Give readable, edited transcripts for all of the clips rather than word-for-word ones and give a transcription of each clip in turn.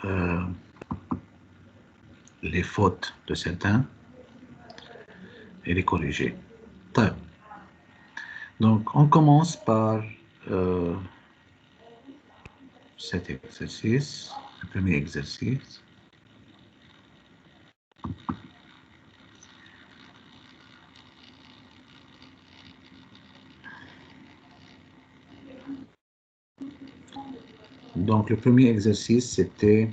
euh, les fautes de certains et les corriger. Donc, on commence par cet exercice, le premier exercice. Donc, le premier exercice, c'était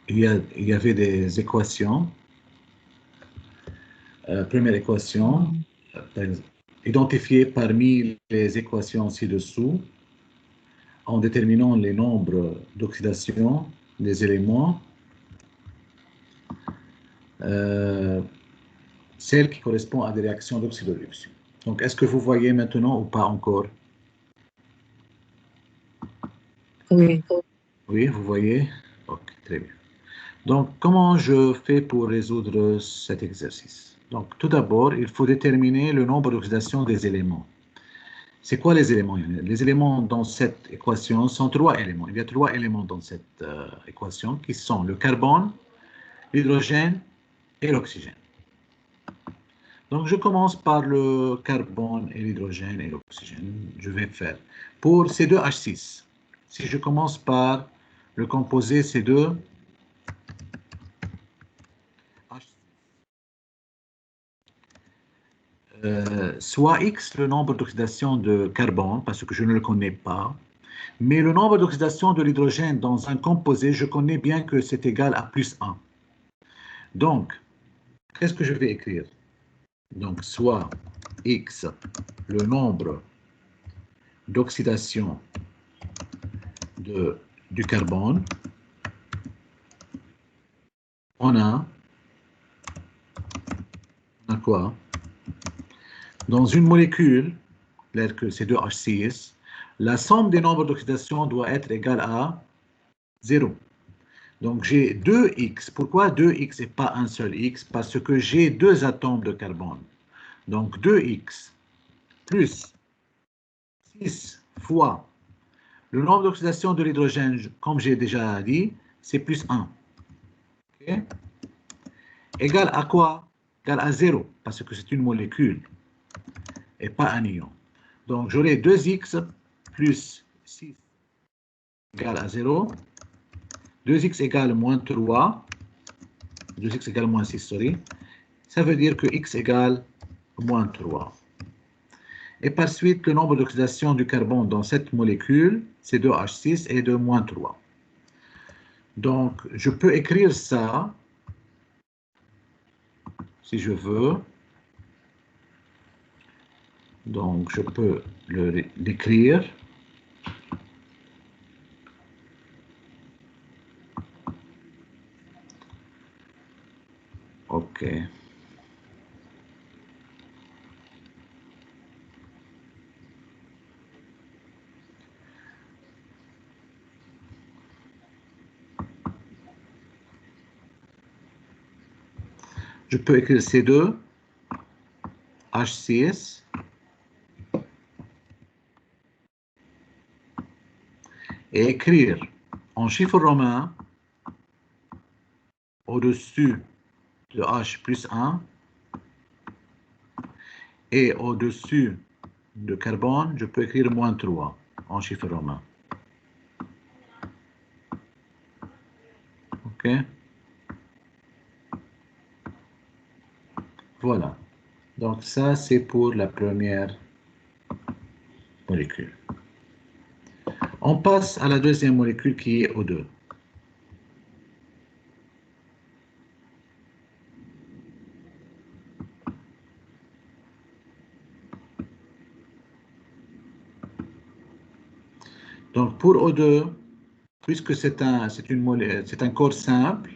il y avait des équations. Première équation, identifier parmi les équations ci-dessous en déterminant les nombres d'oxydation des éléments, celle qui correspond à des réactions d'oxydation. Donc, est-ce que vous voyez maintenant ou pas encore? Oui. Oui, vous voyez? Ok, très bien. Donc, comment je fais pour résoudre cet exercice? Donc, tout d'abord, il faut déterminer le nombre d'oxydation des éléments. C'est quoi les éléments? Les éléments dans cette équation sont 3 éléments. Il y a 3 éléments dans cette équation qui sont le carbone, l'hydrogène et l'oxygène. Donc, je commence par le carbone et l'hydrogène et l'oxygène. Je vais faire pour C2H6. Si je commence par le composé C2H6, soit X le nombre d'oxydation de carbone, parce que je ne le connais pas, mais le nombre d'oxydation de l'hydrogène dans un composé, je connais bien que c'est égal à plus 1. Donc, qu'est-ce que je vais écrire? Donc, soit X le nombre d'oxydation du carbone, on a quoi? Dans une molécule, l'air que c'est 2H6, la somme des nombres d'oxydation doit être égale à 0. Donc j'ai 2X. Pourquoi 2X et pas un seul X? Parce que j'ai 2 atomes de carbone. Donc 2X plus 6 fois le nombre d'oxydation de l'hydrogène, comme j'ai déjà dit, c'est plus 1. Okay? Égal à quoi? Égal à 0, parce que c'est une molécule et pas un ion. Donc j'aurai 2X plus 6 égale à 0. 2X égale moins 3. 2X égale moins 6, sorry. Ça veut dire que X égale moins 3. Et par suite, le nombre d'oxydation du carbone dans cette molécule, c'est 2H6 et de moins 3. Donc, je peux écrire ça, si je veux. Donc, je peux l'écrire. OK. Je peux écrire C2, H6, et écrire en chiffre romain au-dessus de H plus 1 et au-dessus de carbone, je peux écrire moins 3 en chiffre romain. OK? Voilà. Donc ça, c'est pour la première molécule. On passe à la deuxième molécule qui est O2. Donc pour O2, puisque c'est un corps simple,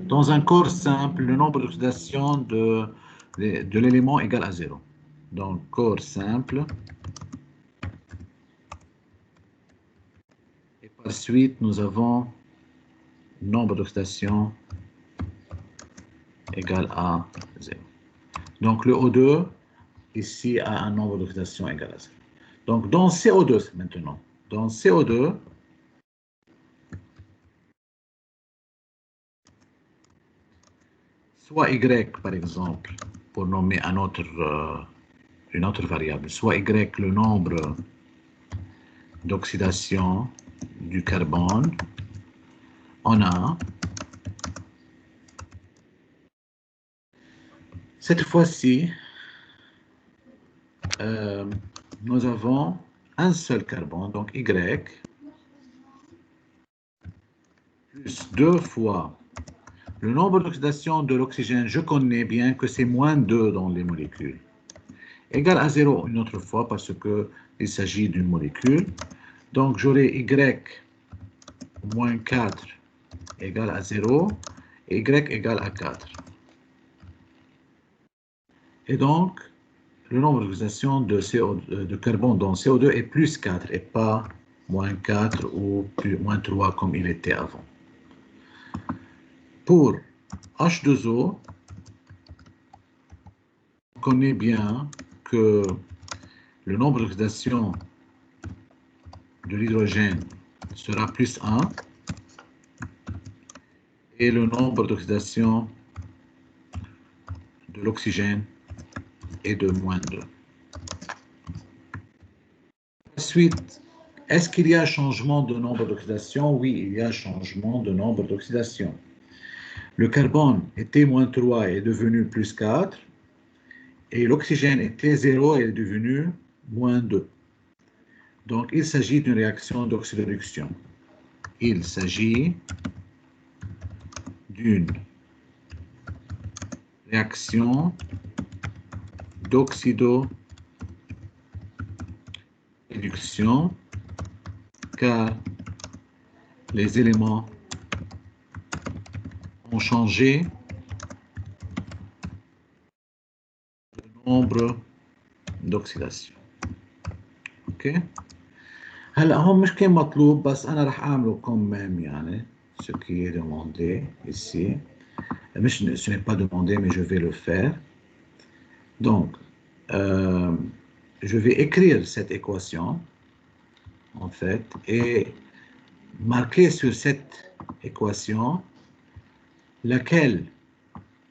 dans un corps simple, le nombre d'oxydation de l'élément égale à 0. Donc corps simple. Et par suite, nous avons nombre d'oxydation égale à 0. Donc le O2, ici, a un nombre d'oxydation égal à 0. Donc dans CO2 maintenant, dans CO2, soit Y par exemple, pour nommer une autre variable, soit Y le nombre d'oxydation du carbone, on a cette fois-ci, nous avons un seul carbone, donc Y, plus 2 fois le nombre d'oxydation de l'oxygène. Je connais bien que c'est moins 2 dans les molécules, égal à 0 une autre fois parce qu'il s'agit d'une molécule. Donc j'aurai Y moins 4 égale à 0 et Y égale à 4. Et donc, le nombre d'oxydation de carbone dans CO2 est plus 4 et pas moins 4 ou moins 3 comme il était avant. Pour H2O, on connaît bien que le nombre d'oxydation de l'hydrogène sera plus 1 et le nombre d'oxydation de l'oxygène est de moins 2. Ensuite, est-ce qu'il y a changement de nombre d'oxydation? Oui, il y a changement de nombre d'oxydation. Le carbone était moins 3 et est devenu plus 4. Et l'oxygène était 0 et est devenu moins 2. Donc, il s'agit d'une réaction d'oxydoréduction. Il s'agit d'une réaction d'oxydoréduction car les éléments ont changé de nombre d'oxydation. اوكي هلا هون مش كان مطلوب بس انا رح اعمله كومام يعني ce qui est demandé ici. Ce n'est pas demandé mais je vais le faire. Donc je vais écrire cette équation en fait et marquer sur cette équation laquelle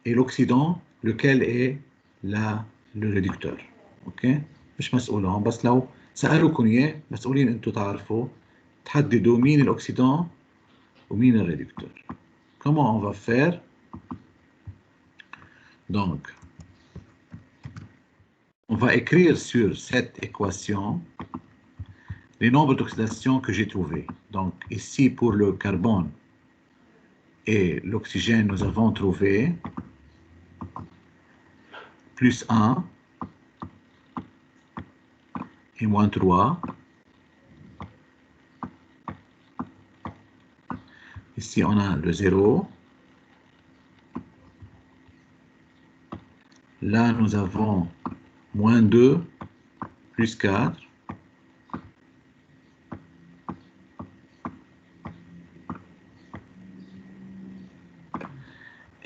est l'oxydant, lequel est le réducteur. ok مش مسؤول هون بس لو سألوكم إياه مسؤولين أنتم تعرفوا تحددوا مين الأكسيدان ومين الريدكتور. Comment on va faire? Donc, on va écrire sur cette équation les nombres d'oxydation que j'ai trouvés. Donc, ici, pour le carbone et l'oxygène, nous avons trouvé plus 1 et moins 3. Ici, on a le 0. Là, nous avons moins 2 plus 4.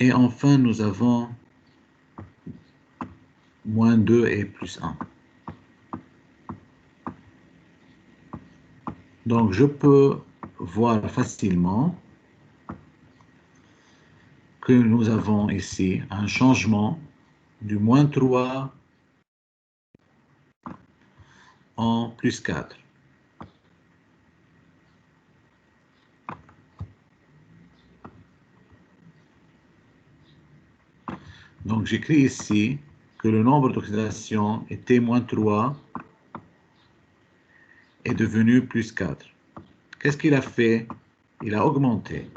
Et enfin, nous avons moins 2 et plus 1. Donc, je peux voir facilement que nous avons ici un changement du moins 3 en plus 4. Donc, j'écris ici que le nombre d'oxydation était moins 3 est devenu plus 4. Qu'est-ce qu'il a fait? Il a augmenté.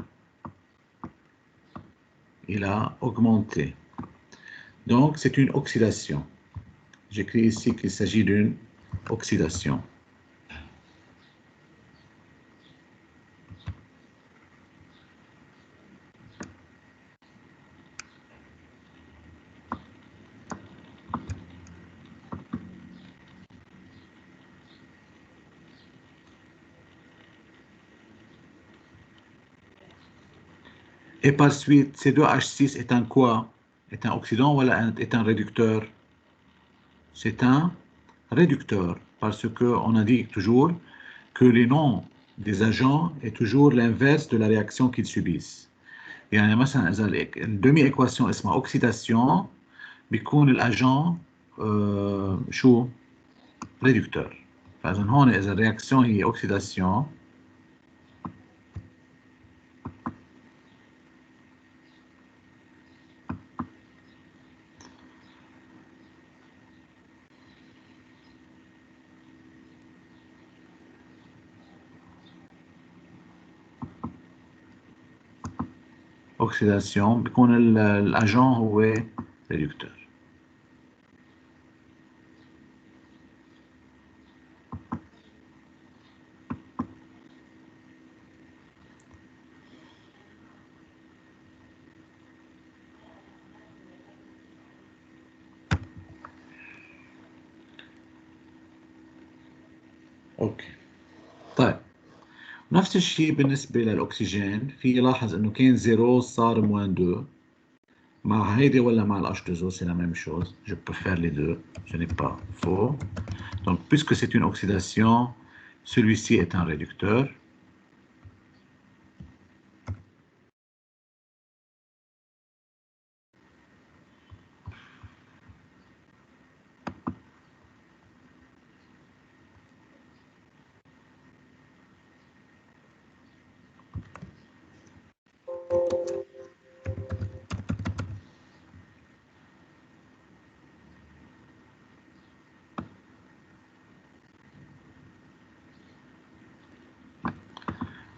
Il a augmenté. Donc, c'est une oxydation. J'écris ici qu'il s'agit d'une oxydation. Et par suite, C2H6 est un quoi? est un oxydant ou est un réducteur? C'est un réducteur parce qu'on indique toujours que les noms des agents est toujours l'inverse de la réaction qu'ils subissent. يعني مثلا إذا الدمي إيكواسيون اسمها أوكسيداسيون بيكون الأجان شو؟ ريدكتور. فإذا هون إذا الرياكسيون هي أوكسيداسيون بيكون الأجان هو ريدكتور. اوكي طيب نفس الشيء بالنسبة للأكسجين، في لاحظ إنه كان 0 صار موان 2 مع هيدي ولا مع الH2O, c'est la même chose. Je peux faire les deux, ce n'est pas faux. Donc, puisque c'est une oxydation, celui-ci est un réducteur.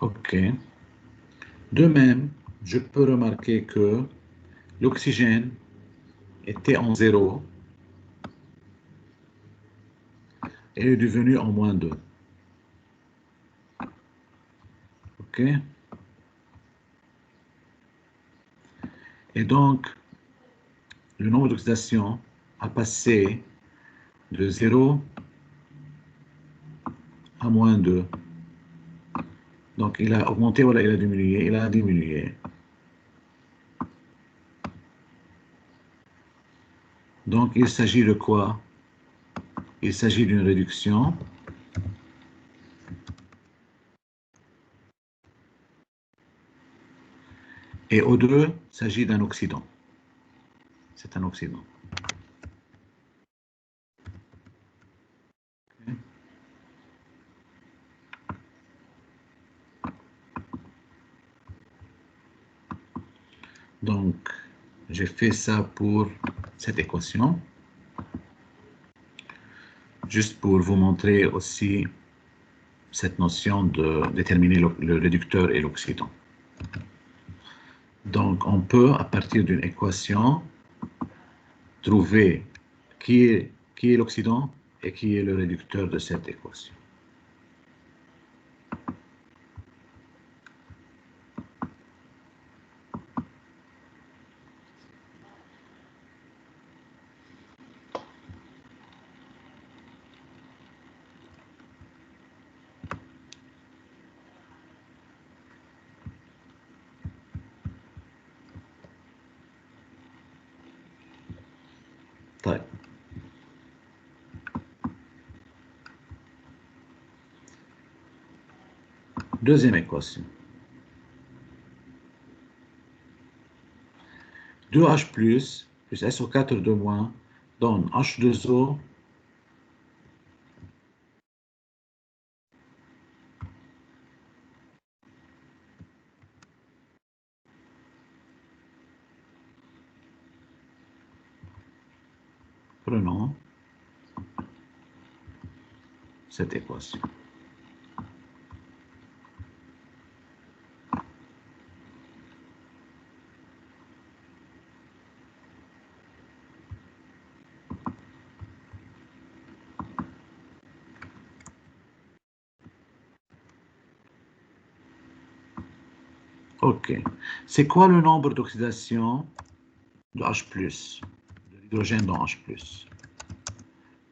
OK. De même, je peux remarquer que l'oxygène était en 0 et est devenu en moins 2. OK. Et donc, le nombre d'oxydation a passé de 0 à moins 2. Donc, il a augmenté ou il a diminué? Il a diminué. Donc, il s'agit de quoi? Il s'agit d'une réduction. Et O2 s'agit d'un oxydant. C'est un oxydant. Okay. Donc, j'ai fait ça pour cette équation. Juste pour vous montrer aussi cette notion de déterminer le réducteur et l'oxydant. Donc, on peut, à partir d'une équation, trouver qui est l'oxydant et qui est le réducteur de cette équation. طيب. Deuxième équation. 2H plus SO4 de moins donne H2O prenons cette équation. OK. C'est quoi le nombre d'oxydation de H+, de l'hydrogène dans H+?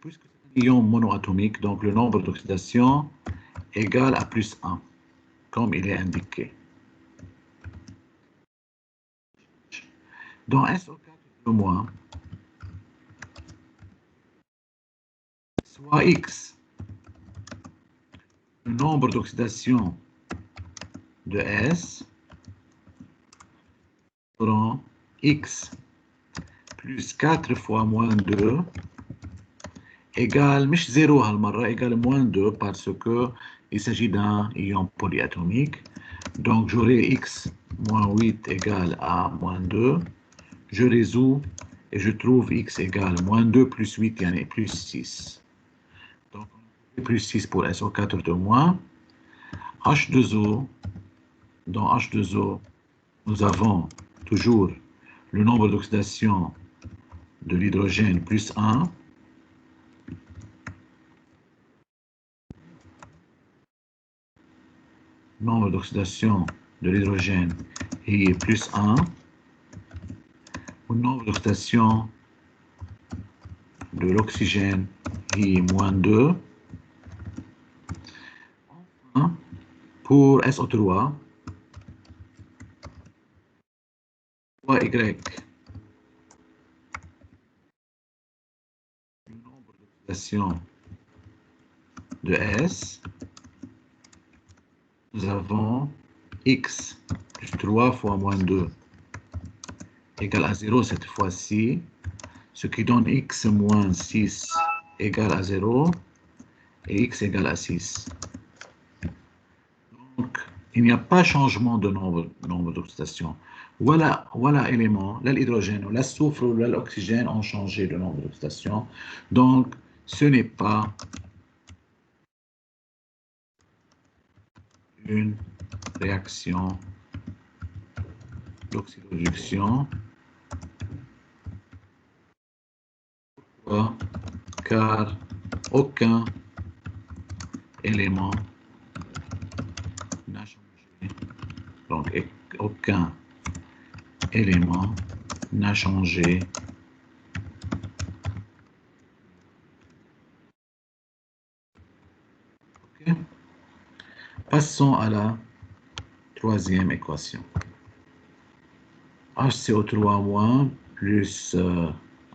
Puisque c'est un ion monoatomique, donc le nombre d'oxydation égale à plus 1, comme il est indiqué. Dans SO4 moins soit X, le nombre d'oxydation de S, prend X plus 4 fois moins 2 égale, مش 0 هالمرة, égale moins 2 parce qu'il s'agit d'un ion polyatomique. Donc j'aurai X moins 8 égale à moins 2. Je résous et je trouve X égale moins 2 plus 8, yani plus 6. Donc plus 6 pour SO4 de moins. H2O, dans H2O, nous avons toujours le nombre d'oxydation de l'hydrogène plus 1. Nombre d'oxydation de l'hydrogène est plus 1. Le nombre d'oxydation de l'oxygène est moins 2. Enfin, pour SO3, Y, le nombre d'oxydation de S, nous avons X plus 3 fois moins 2 égale à 0 cette fois-ci, ce qui donne X moins 6 égale à 0 et X égale à 6. Donc, il n'y a pas changement de nombre d'oxydation. Voilà élément, là l'hydrogène, là le soufre, là l'oxygène ont changé de nombre d'oxydation. Donc, ce n'est pas une réaction d'oxydoréduction. Pourquoi? Car aucun élément n'a changé. Donc, aucun élément n'a changé okay. Passons à la troisième équation. HCO3- plus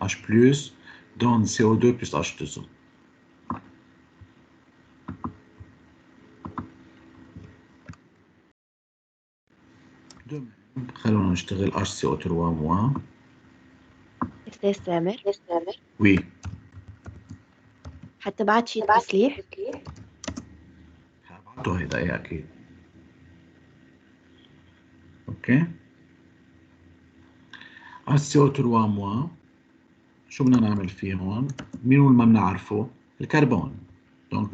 H plus donne CO2 plus H2O. De même, خلونا نشتغل HCO3-. أستاذ سامر Oui. حتبعت شي تصليح؟ هبعته هيدا ايه اكيد. اوكي. HCO3-. شو بدنا نعمل فيه هون؟ مين اللي ما بنعرفه؟ الكربون. Donc,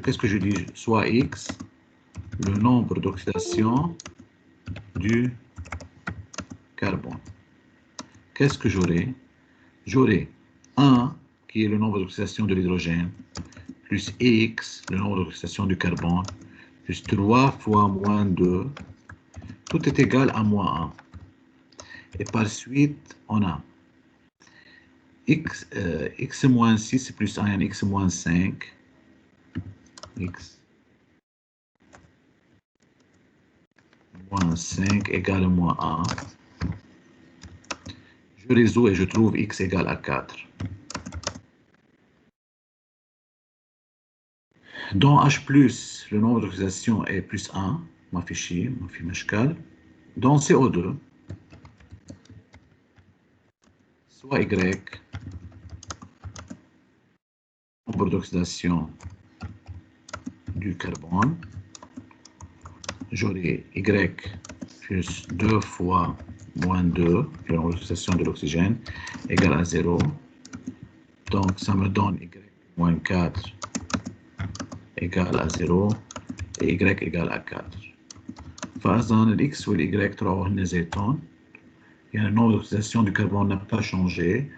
qu'est-ce que je dis? Soit X, le nombre d'oxydation du carbone. Qu'est-ce que j'aurai? J'aurai 1, qui est le nombre d'oxydation de l'hydrogène, plus X, le nombre d'oxydation du carbone, plus 3 fois moins 2, tout est égal à moins 1. Et par suite, on a X moins 6 plus 1, X moins 5, X moins 5 égale moins 1. Je résous et je trouve X égale à 4. Dans H+, le nombre d'oxydation est plus 1, ma fichier, ma fiche mashkal. Dans CO2, soit Y, nombre d'oxydation du carbone, j'aurai Y plus 2 fois moins 2, le nombre d'oxydation de l'oxygène, égale à 0. Donc ça me donne Y moins 4 égale à 0 et Y égale à 4. فإذا الX ou l'Y تراوح زيتون. Le nombre d'oxydation du carbone n'a pas changé,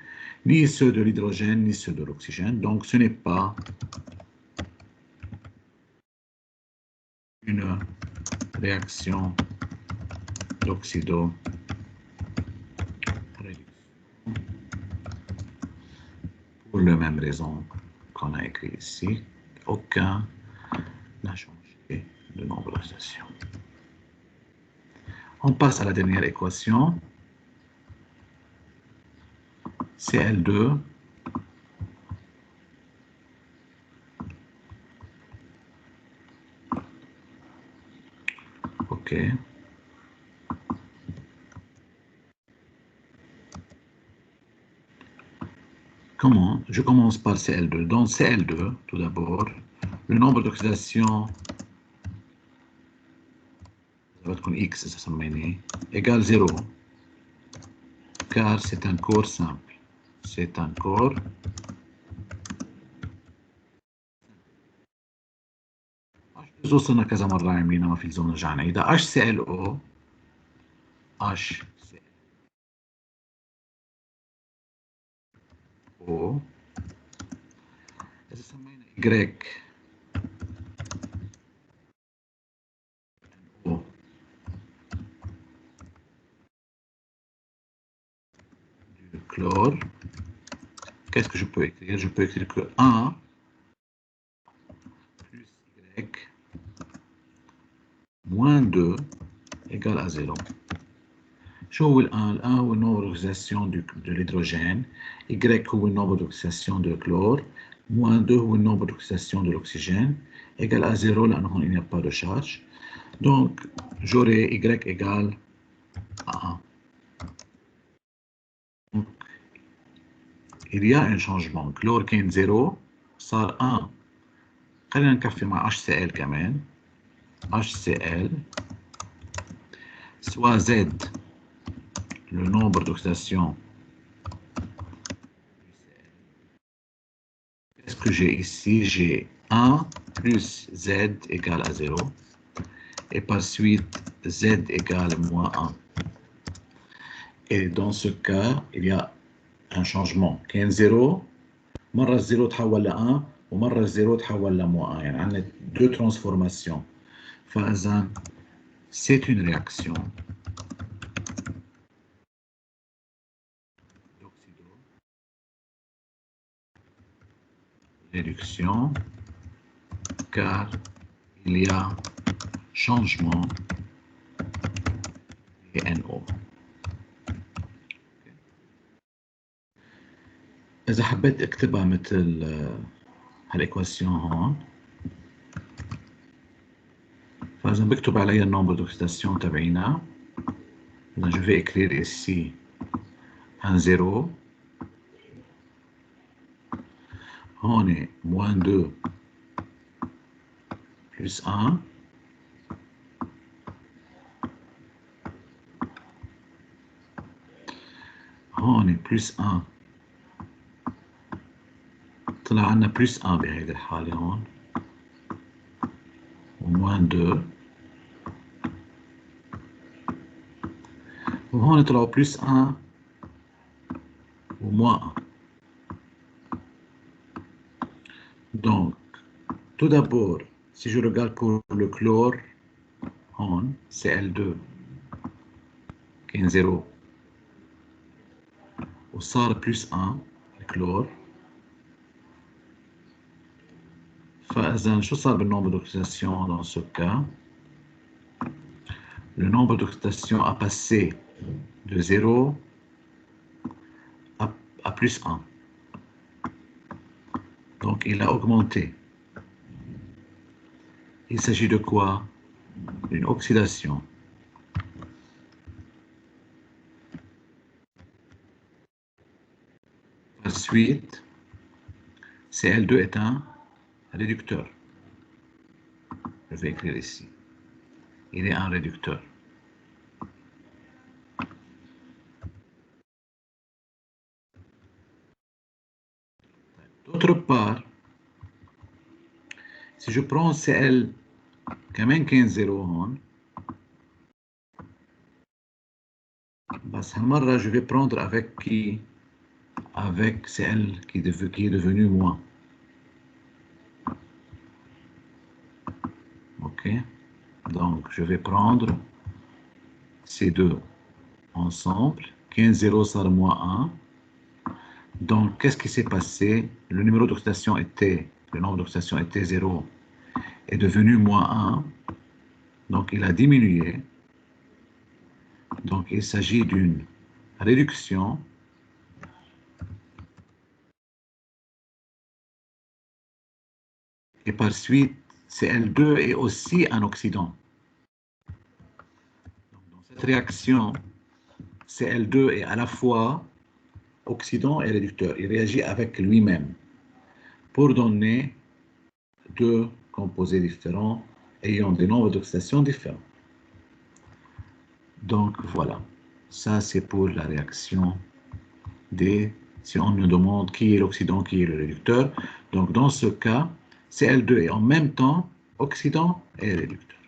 ni ceux de l'hydrogène, ni ceux de l'oxygène. Donc ce n'est pas une réaction d'oxydoréduction pour la même raison qu'on a écrit ici. Aucun n'a changé de nombre d'oxydation. On passe à la dernière équation. Cl2 OK. Comment? Je commence par Cl2. Dans Cl2, tout d'abord, le nombre d'oxydation, ça va être comme X, ça s'appelle, égale 0, car c'est un corps simple. C'est un corps وصلنا كذا مرة عاملينها ما في لزوم نرجع نعيدها. HClO إذا سمينا Y O du chlore, qu'est-ce que je peux écrire? Je peux écrire que 1 plus Y moins 2 égale à 0. شو هو الآن؟ الآن هو النوع d'oxydation de l'hydrogène, Y هو النوع d'oxydation de chlore, moins 2 هو النوع d'oxydation de l'oxygène, égal à 0 لأنه هون il n'y a pas de charge. Donc, j'aurai Y égale à 1. Donc, il y a un changement. Chlore كان 0 صار 1. خلينا نكفي مع HCl كمان. HCl soit Z, le nombre d'oxydation. Qu'est-ce que j'ai ici? J'ai 1 plus Z égale à 0. Et par suite, Z égale moins 1. Et dans ce cas, il y a un changement. كان 0 مرة 0 تحول ل 1 ومرة 0 تحول ل moins 1. يعني عندنا deux transformations. فإذا c'est une réaction réduction car il y a changement de NO. إذا حبيت اكتبها مثل هالإكواسيون هون، فإذا بكتب عليها النومبر d'oxydation تبعينا. إذا je vais écrire ici un 0 هون moins 2 plus 1 هون plus 1 طلع عنا plus 1 بهيدي الحالة هون وموان 2 وهون طلعوا plus 1 وموان 1. Donc, tout d'abord, si je regarde pour le chlore, Cl2 qui est 0 وصار plus 1 le chlore. فإذا شو صار بالnombre d'oxydation dans ce cas? Le nombre d'oxydation a passé de 0 à plus 1. Donc il a augmenté. Il s'agit de quoi? Une oxydation. Ensuite, Cl2 est un réducteur. Je vais écrire ici. Il est un réducteur. D'autre part, si je prends Cl كمان كان 0 هون، بس هالمرة je vais prendre avec qui? Avec Cl qui est devenu moins. Ok, donc je vais prendre ces deux ensemble. 15 0 sera moins 1. Donc qu'est-ce qui s'est passé? Le numéro d'oxydation était, le nombre d'oxydation était 0, est devenu moins 1. Donc il a diminué. Donc il s'agit d'une réduction Et par suite, Cl2 est aussi un oxydant. Donc, dans cette réaction, Cl2 est à la fois oxydant et réducteur. Il réagit avec lui-même pour donner deux composés différents ayant des nombres d'oxydation différents. Donc voilà, ça c'est pour la réaction des... Si on nous demande qui est l'oxydant, qui est le réducteur, donc dans ce cas, Cl2 est en même temps oxydant et réducteur.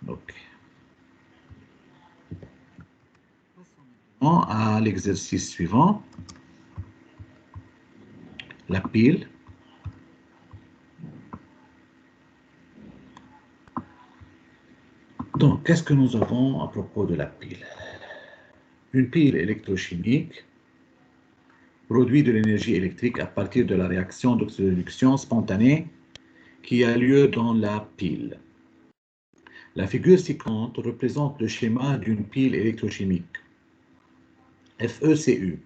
Ok. Passons maintenant à l'exercice suivant, la pile. Donc, qu'est-ce que nous avons à propos de la pile? Une pile électrochimique produit de l'énergie électrique à partir de la réaction d'oxydation spontanée qui a lieu dans la pile. La figure ci-contre représente le schéma d'une pile électrochimique, FeCu,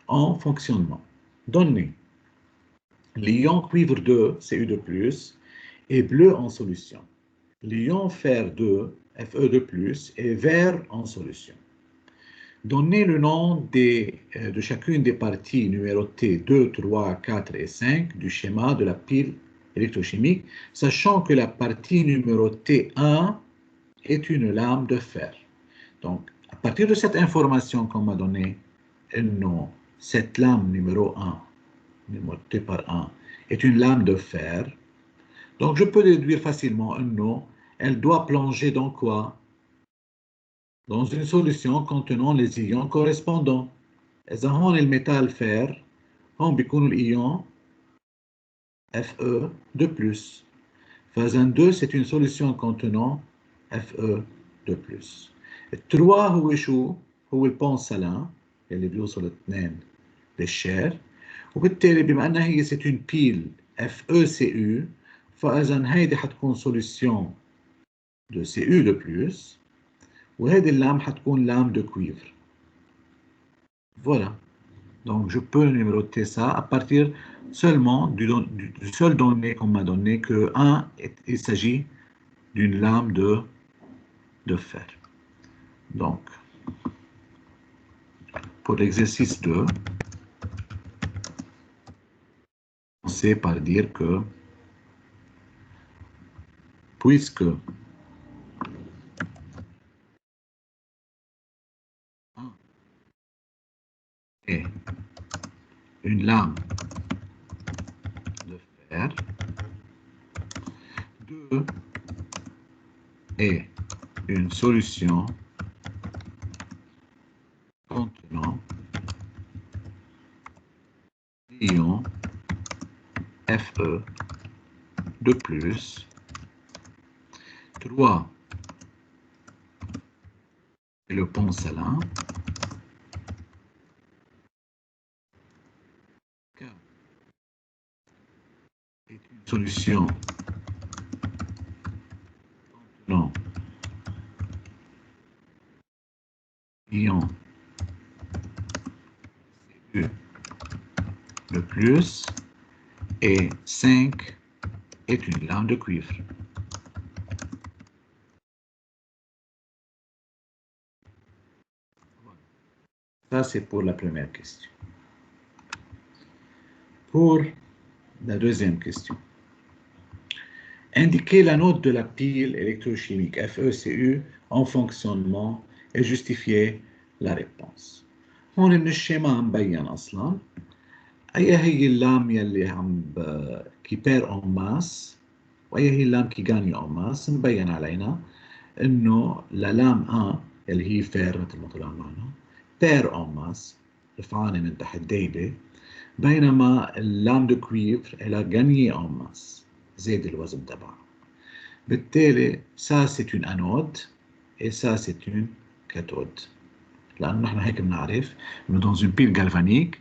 en fonctionnement. Donné, l'ion cuivre 2, Cu2+, est bleu en solution. L'ion fer 2, Fe2+, est vert en solution. Donnez le nom de chacune des parties numérotées 2, 3, 4 et 5 du schéma de la pile électrochimique, sachant que la partie numérotée 1 est une lame de fer. Donc, à partir de cette information qu'on m'a donnée, cette lame numéro 1, numérotée par 1, est une lame de fer. Donc, je peux déduire facilement un nom. Elle doit plonger dans quoi? Dans une solution contenant les ions correspondants. إذا هون الميتال fer, هون بيكون الإيون Fe2+. فإذا 2 c'est une solution contenant Fe2+. 3 هو شو؟ هو البونسالين اللي بيوصل 2 للشير، وبالتالي بما أنها هي c'est une pile FeCu، فإذا هيدي حتكون solution de Cu2+. وهذه اللام حتكون lame de cuivre. Voilà. Donc, je peux numéroter ça à partir seulement du seul donné qu'on m'a donné que 1, il s'agit d'une lame de fer. Donc, pour l'exercice 2, c'est par dire que puisque est une lame de fer, 2 est une solution contenant l'ion Fe2+. 3 est le ponsalin. 4 est une solution contenant l'ion Cu2+, et 5 est une lame de cuivre. Ça, c'est pour la première question. Pour la deuxième question, indiquez la note de la pile électrochimique FeCu en fonctionnement et justifiez la réponse. هون من الشيما مبين أصلاً أي هي اللام يلي كي بير أون ماس وأي هي اللام كي غاني أون ماس. مبين علينا إنه للام 1 اللي هي فير مثل ما طلع معنا بير أون ماس رفعانة من تحت دايبة، بينما اللام دو كويفر إلى غاني أون ماس زاد الوزن تبعها. بالتالي ça c'est une anode et ça c'est une cathode. لأنه نحن هيك بنعرف إنه dans une pile galvanique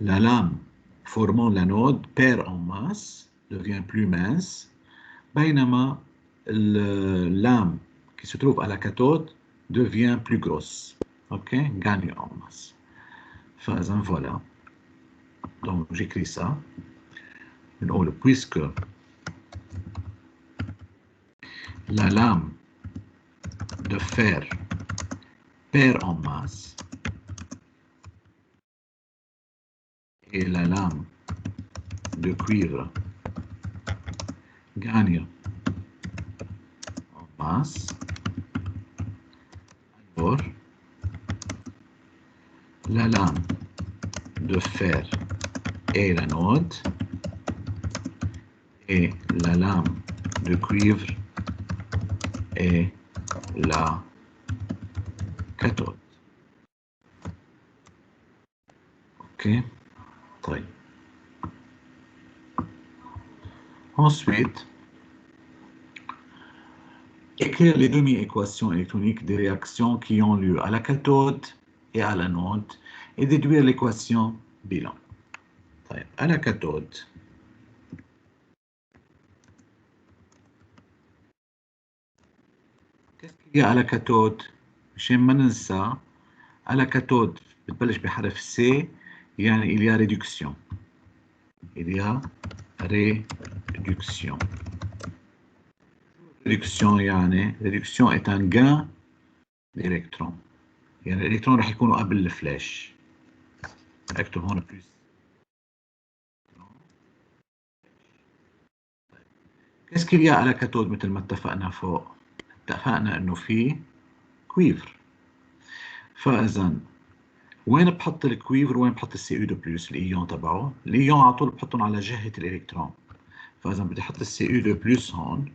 la lame formant l'anode perd en masse, devient plus mince, بينما la lame qui se trouve à la cathode devient plus grosse, ok, gagne en masse. فإذا voilà. Donc, j'écris ça. Puisque la lame de fer perd en masse et la lame de cuivre gagne en masse, alors la lame de fer est l'anode et la lame de cuivre est la cathode. OK. طيب. Ensuite, écrire les demi-équations électroniques des réactions qui ont lieu à la cathode et à l'anode et déduire l'équation bilan. طيب. À la cathode, qu'est-ce qu'il y a à la cathode؟ مشان ما ننسى، à la cathode بتبلش بحرف C، يعني il y a réduction. Il y a réduction. Réduction يعني réduction est un gain d'électrons. يعني الإلكترون رح يكونوا قبل الفلاش. اكتب هون بلس. Qu'est-ce qu'il y a à la cathode مثل ما اتفقنا فوق؟ اتفقنا انه في كويفر. فاذا وين بحط الكويفر وين بحط السي يو دو بلس الايون تبعه؟ الايون على طول بحطهم على جهه الالكترون. فاذا بدي احط السي يو دو بلس هون،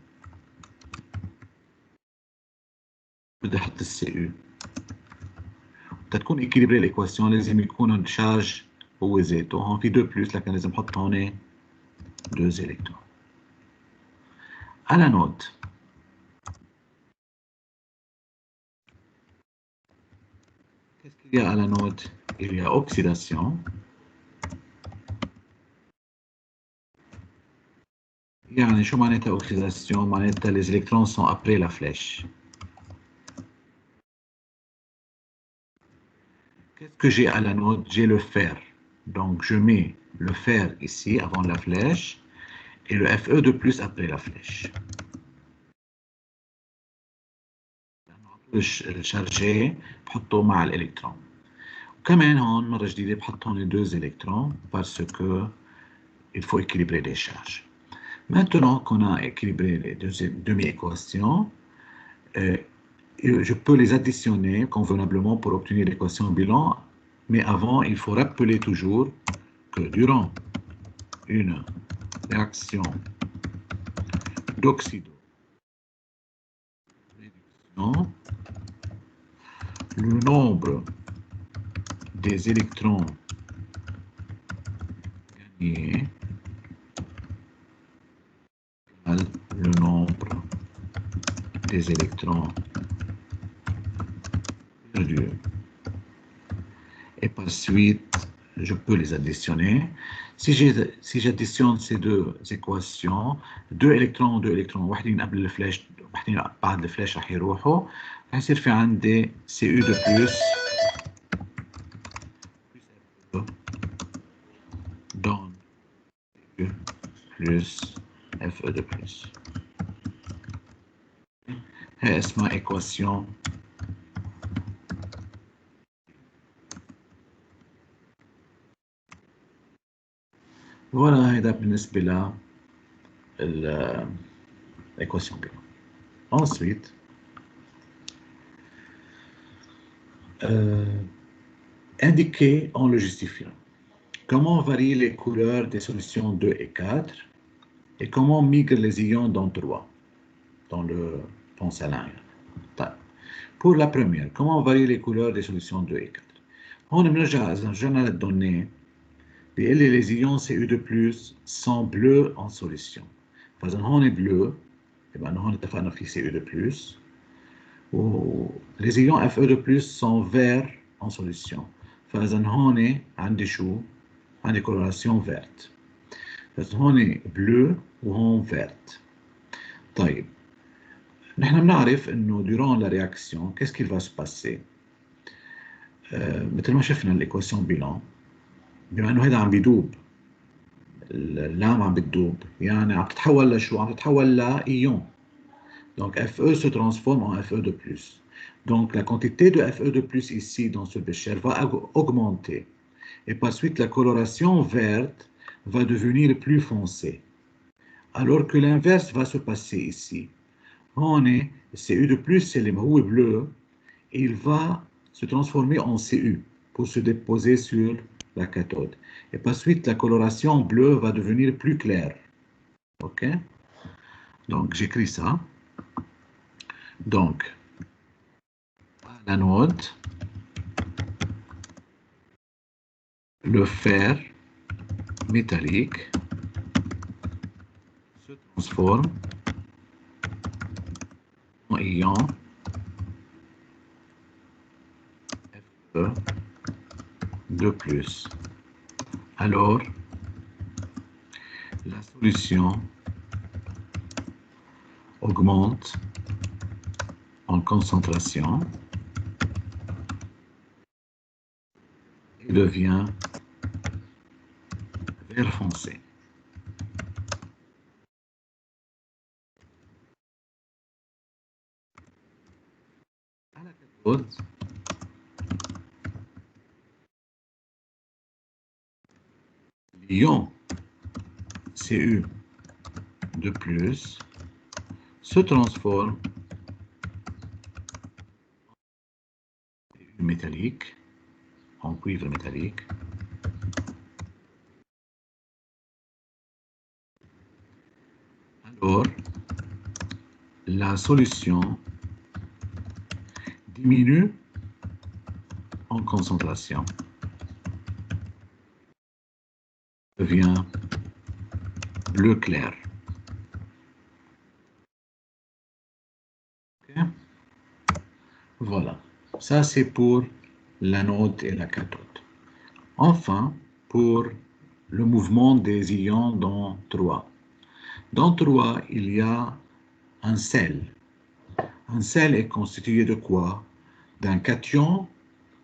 بدي احط السي يو. تكون ايكيليبري الايكواسيون لازم يكون الشارج هو ذاته. هون في 2 بلس لكن لازم احط هون 2 الكترون. على نود qu'est-ce qu'il y a à l'anode? Il y a oxydation. يعني شو معناتها oxydation؟ معناتها les électrons sont après la flèche. Qu'est-ce que j'ai à l'anode? J'ai le fer. Donc je mets le fer ici avant la flèche et le Fe de plus après la flèche. الشارجي بحطه مع الالكترون. وكمان هون مرة جديدة بحط هون 2 électrons parce que il faut équilibrer les charges. Maintenant qu'on a équilibré les deux demi-équations, je peux les additionner convenablement pour obtenir l'équation bilan, mais avant, il faut rappeler toujours que durant une réaction d'oxydo-réduction, le nombre des électrons gagnés égale le nombre des électrons perdus. Et par suite, je peux les additionner. Si j'additionne ces deux équations, 2 électrons 2 électrons واحدين قبل الفلاش واحدين بعد الفلاش رح يروحوا، رح يصير في عندي CU de plus donne CU plus FE de plus. هي اسمها équation voilà هيدا بالنسبة ل l'équation B. Ensuite, indiquer en le justifiant. Comment varient les couleurs des solutions 2 et 4 et comment migrent les ions dans 3 dans le pont salin. Pour la première, comment varient les couleurs des solutions 2 et 4. هون بنرجع إذا رجعنا للدونnées بيقول لي les ions Cu2+ sont bleus en solution. فإذا هون bleu يبقى هون اتفقنا في Cu2+. و les ions Fe2+ sont verts en solution. فإذا هون عندي شو؟ عندي coloration verte. فإذا هون bleu وهون verte. طيب نحن بنعرف انه durant la réaction qu'est-ce qu'il va se passer؟ مثل ما شفنا l'équation bilan بما انه هذا عم بيدوب، اللام عم بتدوب، يعني عم تتحول لشو؟ عم تتحول لايون. Donc Fe se transforme en Fe de plus. Donc la quantité de Fe de plus ici dans ce bécher va augmenter. Et par suite, la coloration verte va devenir plus foncée. Alors que l'inverse va se passer ici. On est Cu de plus, c'est le mot bleu, et il va se transformer en Cu pour se déposer sur la cathode. Et par suite, la coloration bleue va devenir plus claire. OK? Donc, j'écris ça. Donc, à l'anode, le fer métallique se transforme en ion Fe de plus. Alors, la solution augmente en concentration et devient vert foncé. À la cathode, l'ion Cu de plus se transforme en métallique, en cuivre métallique. Alors, la solution diminue en concentration, devient bleu clair. Okay? Voilà, ça c'est pour l'anode et la cathode. Enfin, pour le mouvement des ions dans 3. Dans 3, il y a un sel. Un sel est constitué de quoi? D'un cation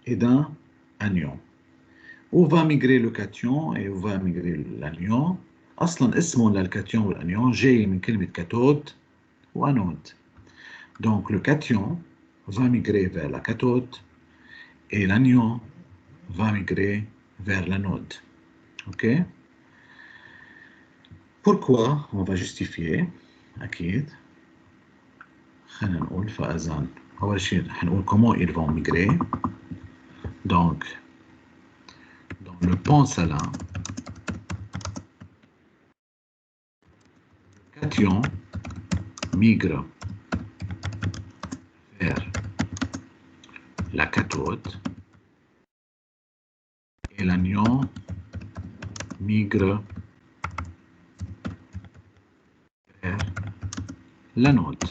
et d'un anion. Où va migrer le cation et où va migrer l'anion؟ أصلاً اسمه للكاتيون والأنيون جاي من كلمة كاثود وأنود. Donc le cation va migrer vers la cathode et l'anion va migrer vers l'anode. OK? Pourquoi? On va justifier. أكيد. خلينا نقول فإذا أول شيء حنقول comment ils vont migrer. Donc dans le pont salin, le cation migre vers la cathode et l'anion migre vers l'anode.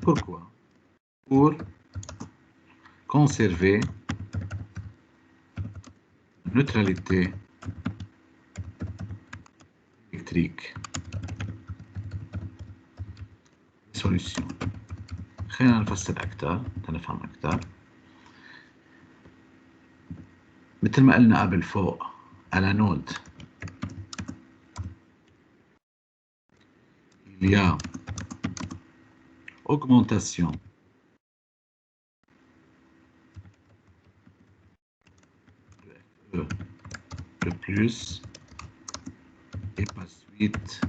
Pourquoi? Pour conserver la neutralité électrique des solutions. خلينا نفسر أكثر تنفهم أكثر. مثل ما قلنا قبل فوق على نود il y a augmentation de Fe de plus et par suite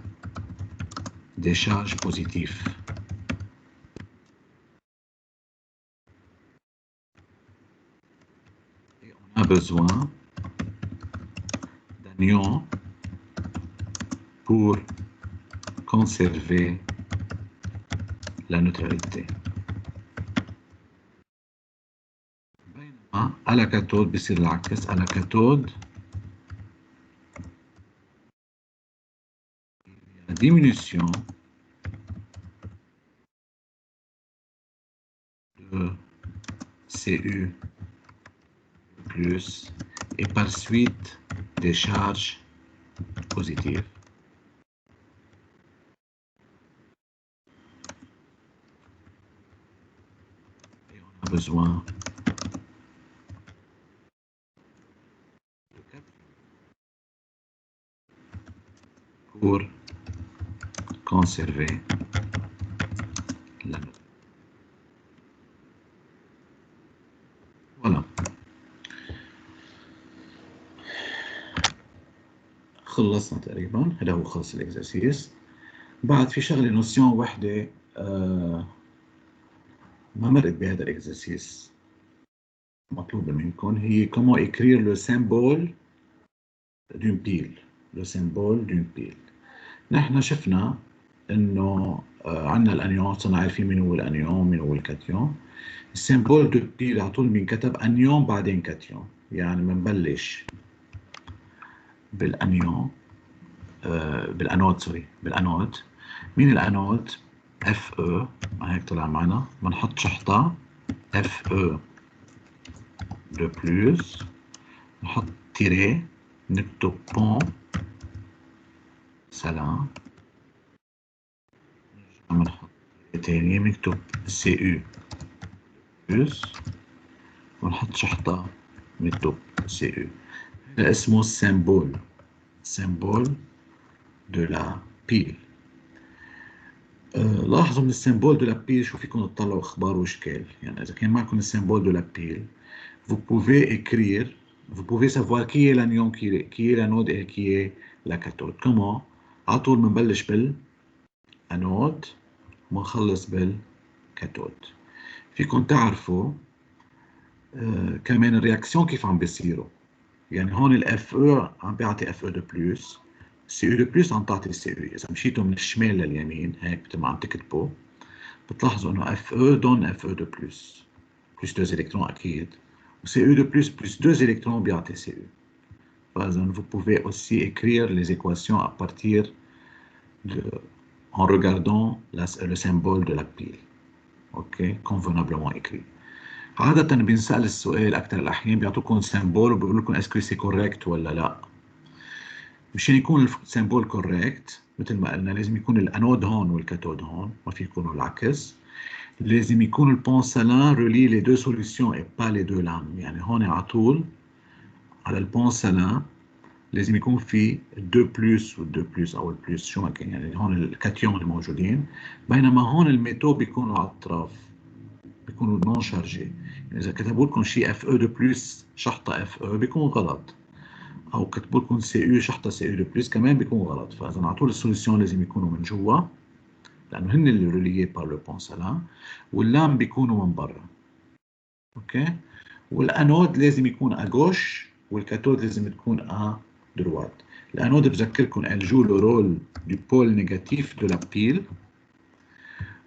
des charges positives. Et on a besoin d'anions pour conserver la neutralité. À la cathode بيصير العكس. À la cathode la diminution de Cu plus et par suite des charges positives. Et on a besoin de conserver la note. Voilà. خلصنا تقريبا، هذا هو خلص الاكزرسيس. بعد في شغله نوسيون وحده ما مرقت بهذا الاكزرسيس مطلوبه منكم، هي comment écrire le symbole d'une pile. le symbole d'une pile. نحن شفنا انه عندنا الانيون، صرنا عارفين مين هو الانيون مين هو الكاتيون. السيمبول دو بيل على طول بينكتب انيون بعدين كاتيون، يعني بنبلش بالانيون بالانود، سوري بالانود. مين الانود؟ اف او، ما هيك طلع معنا، بنحط شحطة اف او دو بلس، نحط تيري، نكتب بون سلام، بنحط تاني بنكتب سي يو بلس، ونحط شحطة بنكتب سي يو. هذا اسمه السيمبول، symbole de la pile. لاحظوا من السيمبول دو لا بيل شو فيكم تطلعوا اخبار واشكال. يعني اذا كان معكم السيمبول دو لا بيل vous pouvez écrire, vous pouvez savoir qui est l'anion, qui est l'anode et qui est la cathode. Comment? على طول بنبلش بالانود ونخلص بالكاثود. فيكم تعرفوا كمان الرياكسيون كيف عم بيصيروا. يعني هون الاف او عم بيعطي اف او دو بلس، سي او دو بلس عم تعطي سي او. اذا مشيتوا من الشمال لليمين هيك مثل ما عم تكتبوا بتلاحظوا انه اف او دون اف او دو بلس، بلس 2 الكترون اكيد، وسي او دو بلس بلس 2 الكترون بيعطي سي او. فاذا vous pouvez aussi écrire les équations à partir de en regardant le symbole de la pile. OK, convenablement écrit. عادة بينسأل السؤال أكثر الأحيان بيعطوكم سيمبول وبيقول لكم اسكو سي كوريكت ولا لا. مشان يكون السيمبول كوريكت مثل ما قلنا لازم يكون الانود هون والكاثود هون، ما في يكونوا العكس. لازم يكون البون سالين ريلي لي دو سوليسيون اي با لي دو لام. يعني هون على طول على البون سالين لازم يكون في الدو بلس والدو بلس او البلس شو ما كان، يعني هون الكاتيون الموجودين، بينما هون الميتو بيكونوا على الاطراف بيكونوا نون شارجي. يعني اذا كتبوا لكم شيء اف او دو بلس شحطه اف او بيكون غلط، او كتبوا لكم سي يو شحطه سي يو دو بلس كمان بيكون غلط. فاذا على طول السوليسيون لازم يكونوا من جوا لانه هن اللي ريليي بار لو بون سالين، واللام بيكونوا من برا. اوكي، والانود لازم يكون اغوش والكاثود لازم تكون ا دروات. الانود بذكركم elle joue le rôle du pôle négatif de la pile،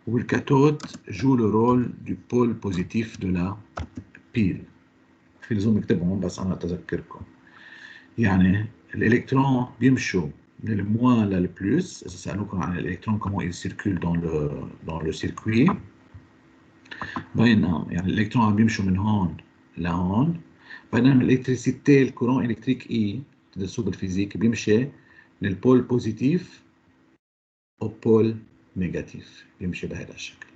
والكاثود joue le rôle du pôle positif de la pile. في لزوم اكتبهم بس انا اتذكركم. يعني الالكترون بيمشوا من الموان للبلس. اذا سالوكم عن الالكترون comment il circule dans le circuit، بينما يعني الالكترون عم بيمشوا من هون لهون، بينما الالكتريسيتي الكورون الكتريك اي تدرسوه بالفيزيك بيمشي من البول بوزيتيف او بول نيجاتيف، بيمشي بهذا الشكل.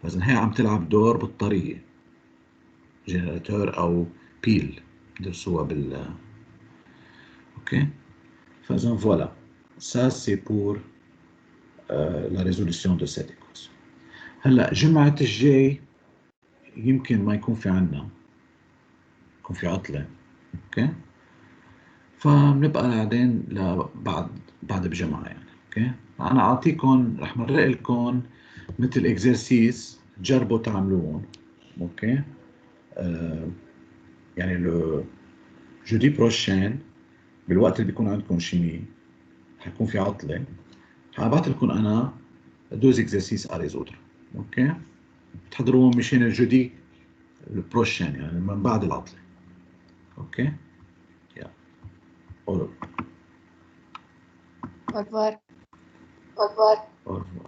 فاذا هي عم تلعب دور بالطريقه جنراتور او بيل تدرسوها بال اوكي. فاذا فوالا ça c'est pour la résolution de cette équation. هلا جمعة الجاي يمكن ما يكون في عنا، يكون في عطلة. اوكي، فبنبقى قاعدين بعد بجمعة يعني. اوكي، انا اعطيكم رح مرق لكم مثل اكزرسيس تجربوا تعملوهم. اوكي، يعني لو جودي بروشين بالوقت اللي بيكون عندكم شيمي حيكون في عطلة، حابعت لكم انا دوز اكزرسيس ا ريزودر. اوكي، تحضروهم مشان الجودي البروشين يعني من بعد العطلة. اوكي، يلا أولو. Au revoir. Au revoir.